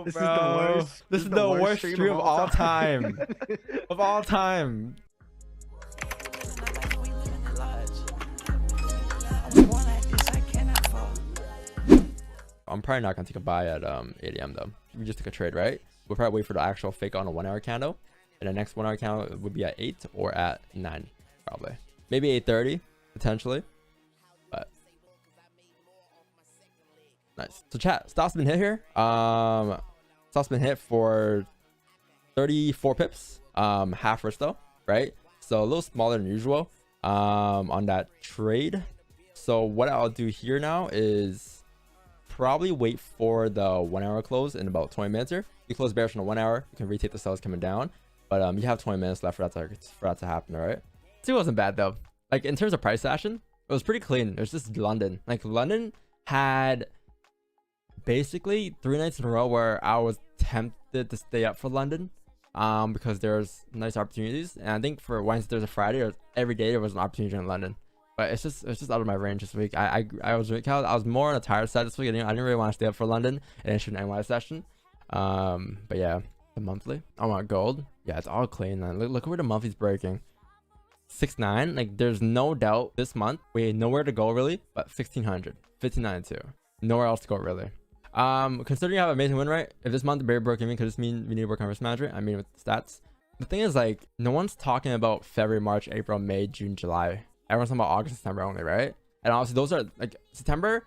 This is the bro. worst. This is the worst stream of all time. Of all time. I'm probably not gonna take a buy at 8 a.m. though. We just took a trade, right? We'll probably wait for the actual fake on a 1 hour candle, and the next 1 hour candle would be at 8 or at 9, probably. Maybe 8:30 potentially, but nice. So chat, stop's been hit here. Stop's been hit for 34 pips. Half risk though, right? So a little smaller than usual on that trade. So what I'll do here now is probably wait for the 1 hour close in about 20 minutes here. You close bearish on the 1 hour, you can retake the sells coming down, but you have 20 minutes left for that to happen. All right, so it wasn't bad though. Like in terms of price action, it was pretty clean. It was just London. Like London had basically 3 nights in a row where I was tempted to stay up for London because there's nice opportunities, and I think for Wednesday, Thursday, Friday, or every day there was an opportunity in London. But it's just out of my range this week. I was more on a tired side this week. I didn't really want to stay up for London and issue an NY session. But yeah, the monthly. I want gold. Yeah, it's all clean. Man. Look where the monthly's breaking. 6.9. Like there's no doubt this month we had nowhere to go really, but 1600, 1592. Nowhere else to go really. Considering you have amazing win rate, if this month the bear broke even, could this mean we need to work on risk management? I mean with stats. The thing is like no one's talking about February, March, April, May, June, July. Everyone's talking about August, September only, right? And obviously those are like September.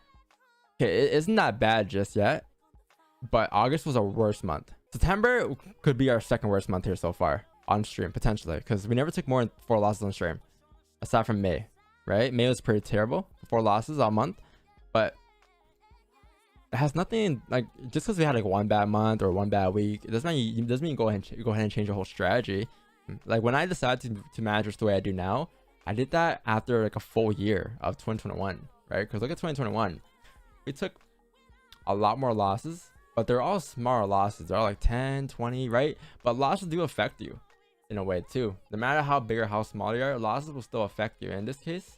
Okay, it isn't that bad just yet, but August was a worse month. September could be our second worst month here so far on stream potentially, because we never took more than 4 losses on stream, aside from May, right? May was pretty terrible, 4 losses all month, but it has nothing like just because we had like 1 bad month or 1 bad week, it doesn't mean go ahead and change your whole strategy. Like when I decided to manage this the way I do now, I did that after like a full year of 2021, right? Because look at 2021, we took a lot more losses, but they're all smaller losses. They're all like 10, 20, right? But losses do affect you in a way too. No matter how big or how small you are, losses will still affect you. In this case,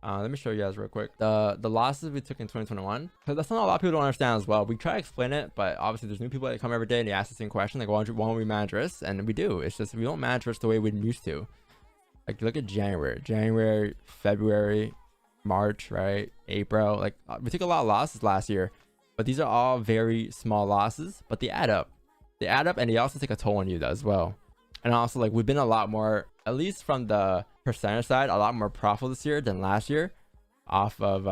let me show you guys real quick the losses we took in 2021, because that's not a lot of people don't understand as well. We try to explain it, but obviously there's new people that come every day and they ask the same question, like why don't we manage risks? And we do. It's just we don't manage risks the way we used to. Like look at January, February, March, right? April. Like we took a lot of losses last year, but these are all very small losses, but they add up. They add up, and they also take a toll on you as well. And also like we've been a lot more, at least from the percentage side, a lot more profitable this year than last year off of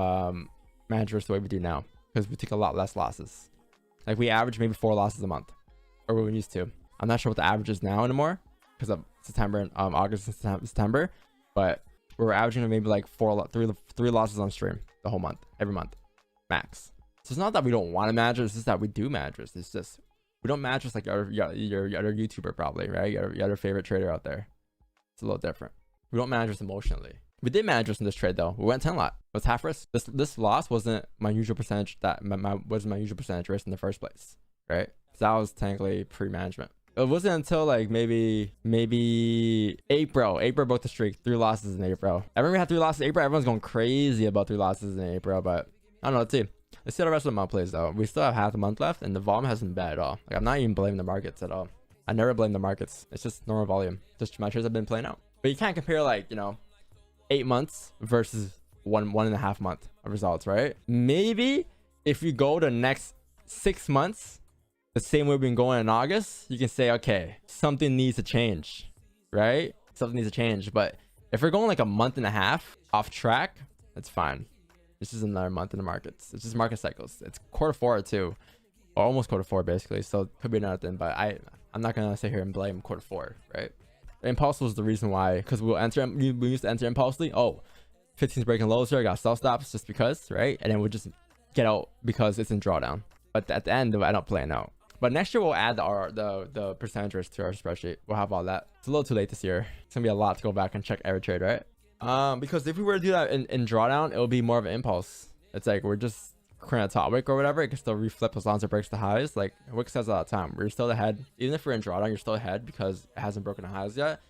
managers the way we do now, because we take a lot less losses. Like we average maybe 4 losses a month, or what we used to. I'm not sure what the average is now anymore because of September and August and September, but we're averaging maybe like 3 losses on stream the whole month, every month max. So it's not that we don't want to manage it, it's just that we do manage it. It's just we don't manage it like your other YouTuber probably, right? Your other favorite trader out there. It's a little different. We don't manage this emotionally. We did manage this in this trade though. We went 10 lot. It was half risk. This loss wasn't my usual percentage. Wasn't my usual percentage risk in the first place, right? So that was technically pre-management. It wasn't until like maybe April broke the streak. 3 losses in April. I remember we had 3 losses in April. Everyone's going crazy about 3 losses in April, but I don't know. Let's see. Let's see how the rest of the month plays though. We still have half the month left, and the volume hasn't been bad at all. Like I'm not even blaming the markets at all. I never blame the markets. It's just normal volume. Just my trades have been playing out. But you can't compare like 8 months versus 1.5 month of results, right? Maybe if you go the next 6 months the same way we've been going in August, you can say, okay, something needs to change, right? Something needs to change. But if we're going like a 1.5 months off track, that's fine. This is another month in the markets. It's just market cycles. It's Q4 too, or almost Q4 basically. So it could be another thing, but I'm not gonna sit here and blame Q4, right? Impulse was the reason why, because we used to enter impulsively. Oh, 15's breaking lows here. I got sell stops just because, right? And then we'll just get out because it's in drawdown. But at the end, I don't play it out. But next year we'll add the percentages to our spreadsheet. We'll have all that. It's a little too late this year. It's gonna be a lot to go back and check every trade, right? Because if we were to do that in drawdown, it will be more of an impulse. It's like we're just current top wick or whatever. It can still reflip as long as it breaks the highs. Like Wick says all the time, we're still ahead. Even if we're in drawdown, you're still ahead because it hasn't broken the highs yet.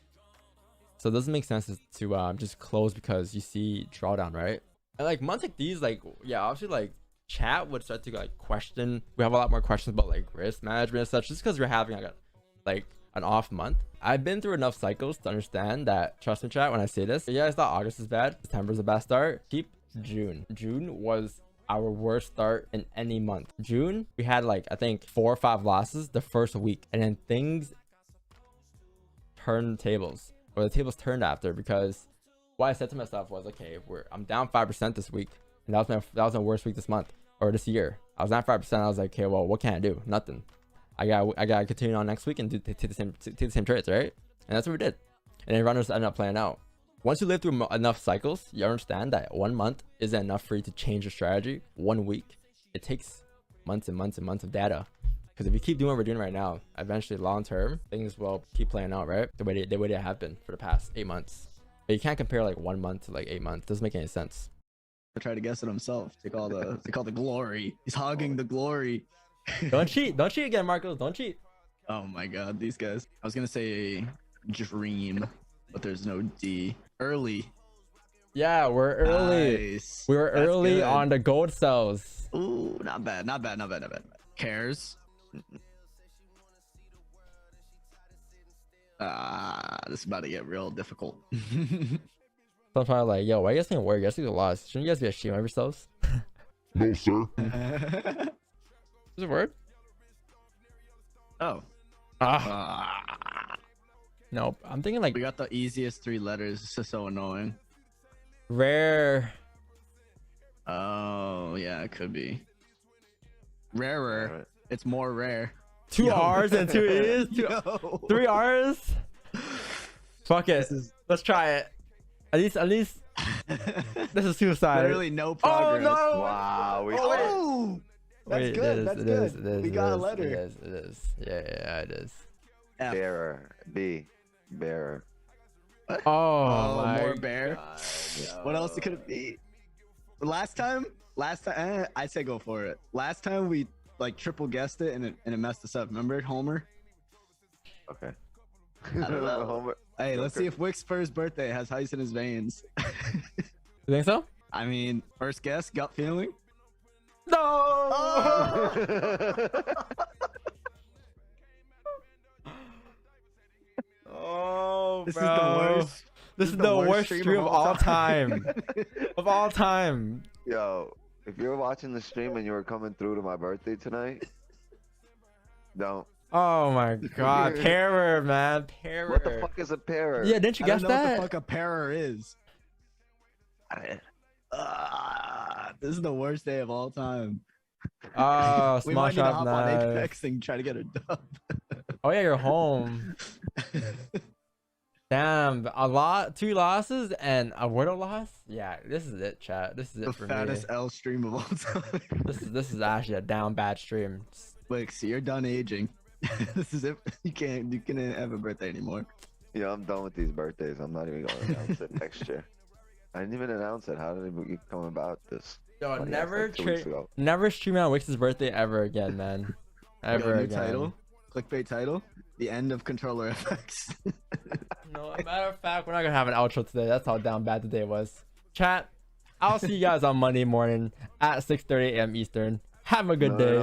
So it doesn't make sense to just close because you see drawdown, right? And like months like these, like yeah, obviously like chat would start to like question. We have a lot more questions about like risk management and such, just because we're having like an off month. I've been through enough cycles to understand that. Trust me, chat, when I say this. You guys thought August is bad, September's a bad start. Keep June. June was our worst start in any month. June, we had like I think 4 or 5 losses the first week, and then things turned tables, or the tables turned after, because what I said to myself was, okay, I'm down 5% this week, and that was my worst week this month or this year. I was down 5%. I was like, okay, well, what can I do? Nothing. I gotta continue on next week and take the same trades, right? And that's what we did. And then runners ended up playing out. Once you live through enough cycles, you understand that 1 month isn't enough for you to change your strategy. 1 week, it takes months and months and months of data. Because if you keep doing what we're doing right now, eventually long term things will keep playing out, right? The way they have been for the past 8 months. But you can't compare like 1 month to like 8 months. It doesn't make any sense. Try to guess it himself. Take all the glory. He's hogging the glory. Don't cheat again, Marcos. Don't cheat. Oh my god, these guys. I was gonna say dream, but there's no D. Early. Yeah, we're early. Nice. We were That's early good. on the gold cells. Ooh, not bad. Cares. This is about to get real difficult. So I'm probably like, yo, why are you guys gonna work? You guys get lost. Shouldn't you guys be ashamed of yourselves? No, sir. Is it a word? Oh. Nope. I'm thinking like We got the easiest 3 letters. It's just so annoying. rare. Oh, yeah, it could be. Rarer. Alright. It's more rare. 2 Yo. R's and 2 E's. Yo. 3 R's. Fuck it. Let's try it. At least this is suicide. Literally no progress. Oh no! Wow. Oh, that's Wait, good. it That's is, good. it is, We it got a is, letter. It is. Yeah, it is. F. Bearer. B. Bearer. Oh, Oh, my more bear. God, What else could it be? Last time, I'd say go for it. Last time we like triple guessed it and it messed us up. Remember Homer? Okay. I don't know. Homer. Hey, let's Okay. see if Wick's first birthday has ice in his veins. You think so? I mean, first guess, gut feeling. No! Oh, This bro. is the worst. This is the worst stream of all time. time. Of all time. Yo, if you're watching the stream and you were coming through to my birthday tonight, don't. Oh my god. Terror, man. Terror. What the fuck is a pair? Yeah, didn't you I don't guess know that? what the fuck a pair is. This is the worst day of all time. Oh, We small might need to shot hop on knife. Apex and try to get a dub. Oh yeah, you're home. Damn, 2 losses and a Wordle loss. Yeah, this is it, chat. This is it The for fattest me. L stream of all time. This is actually a down bad stream. Wix, you're done aging. This is it. You can't have a birthday anymore. Yeah, I'm done with these birthdays. I'm not even gonna announce it next year. I didn't even announce it. How did it come about this? Yo, Funny, never that's like 2 weeks ago. never stream on Wix's birthday ever again, man. Ever Yo, new again. title, clickbait title, the end of controller FX. No, matter of fact, we're not gonna have an outro today. That's how down bad the day was. Chat, I'll see you guys on Monday morning at 6:30 a.m. Eastern. Have a good day.